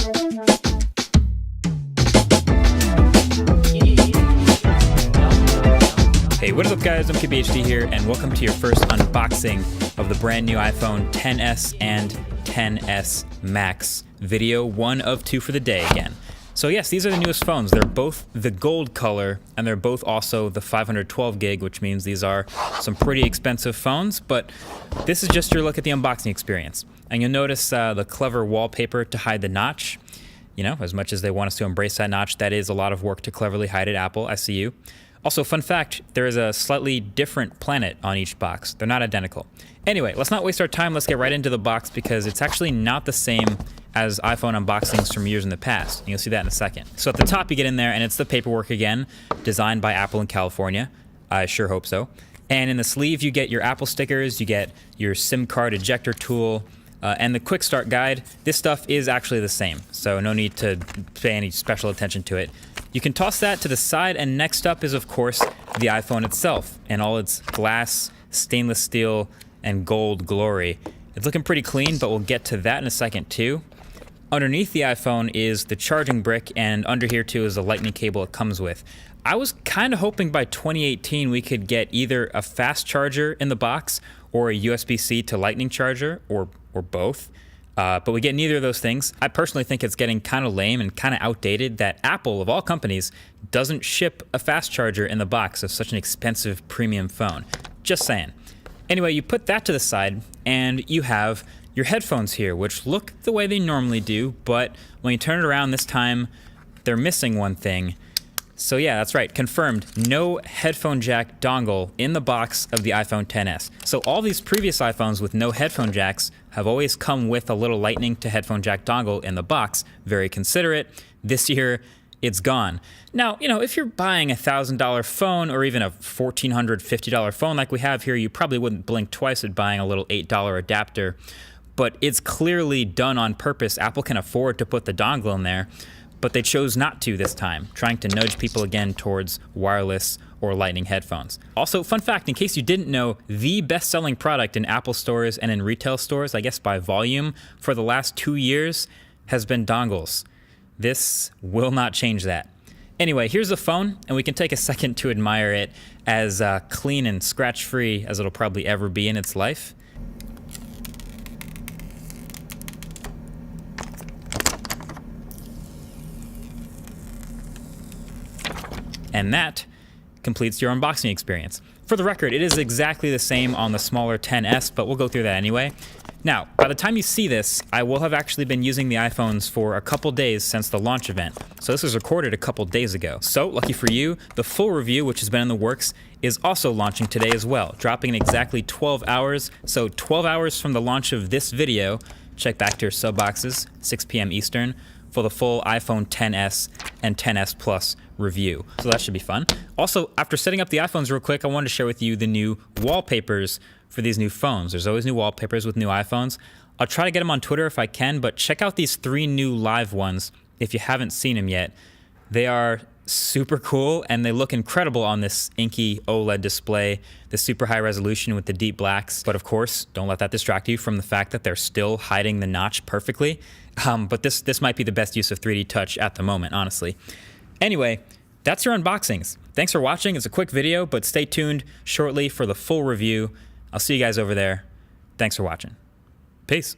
Hey, what is up guys, I'm KBHD here, and welcome to your first unboxing of the brand new iPhone XS and XS Max video, one of two for the day again. So yes, these are the newest phones. They're both the gold color, and they're both also the 512 gig, which means these are some pretty expensive phones, but this is just your look at the unboxing experience. And you'll notice the clever wallpaper to hide the notch. You know, as much as they want us to embrace that notch, that is a lot of work to cleverly hide it, Apple, I see you. Also, fun fact, there is a slightly different planet on each box. They're not identical. Anyway, let's not waste our time. Let's get right into the box because it's actually not the same as iPhone unboxings from years in the past. And you'll see that in a second. So at the top, you get in there and it's the paperwork again, designed by Apple in California. I sure hope so. And in the sleeve, you get your Apple stickers, you get your SIM card ejector tool, and the quick start guide. This stuff is actually the same, so no need to pay any special attention to it. You can toss that to the side, and next up is, of course, the iPhone itself and all its glass, stainless steel, and gold glory. It's looking pretty clean, but we'll get to that in a second too. Underneath the iPhone is the charging brick, and under here too is the lightning cable it comes with. I was kind of hoping by 2018 we could get either a fast charger in the box or a USB-C to lightning charger, or both. But we get neither of those things. I personally think it's getting kind of lame and kind of outdated that Apple, of all companies, doesn't ship a fast charger in the box of such an expensive premium phone. Just saying. Anyway, you put that to the side and you have your headphones here, which look the way they normally do, but when you turn it around this time, they're missing one thing. So yeah, that's right, confirmed, no headphone jack dongle in the box of the iPhone XS. So all these previous iPhones with no headphone jacks have always come with a little lightning to headphone jack dongle in the box. Very considerate. This year, it's gone. Now, you know, if you're buying a $1,000 phone or even a $1,450 phone like we have here, you probably wouldn't blink twice at buying a little $8 adapter. But it's clearly done on purpose. Apple can afford to put the dongle in there, but they chose not to this time, trying to nudge people again towards wireless or lightning headphones. Also, fun fact, in case you didn't know, the best-selling product in Apple stores and in retail stores, I guess by volume, for the last 2 years has been dongles. This will not change that. Anyway, here's the phone, and we can take a second to admire it as clean and scratch-free as it'll probably ever be in its life. And that completes your unboxing experience. For the record, it is exactly the same on the smaller XS, but we'll go through that anyway. Now, by the time you see this, I will have actually been using the iPhones for a couple days since the launch event. So this was recorded a couple days ago. So, lucky for you, the full review, which has been in the works, is also launching today as well, dropping in exactly 12 hours. So 12 hours from the launch of this video, check back to your sub boxes, 6 p.m. Eastern, for the full iPhone XS and XS Plus review. So that should be fun. Also, after setting up the iPhones real quick, I wanted to share with you the new wallpapers for these new phones. There's always new wallpapers with new iPhones. I'll try to get them on Twitter if I can, but check out these 3 new live ones if you haven't seen them yet. They are super cool and they look incredible on this inky OLED display, the super high resolution with the deep blacks. But of course, don't let that distract you from the fact that they're still hiding the notch perfectly. But this might be the best use of 3D touch at the moment, honestly. Anyway, that's your unboxings. Thanks for watching. It's a quick video, but stay tuned shortly for the full review. I'll see you guys over there. Thanks for watching. Peace.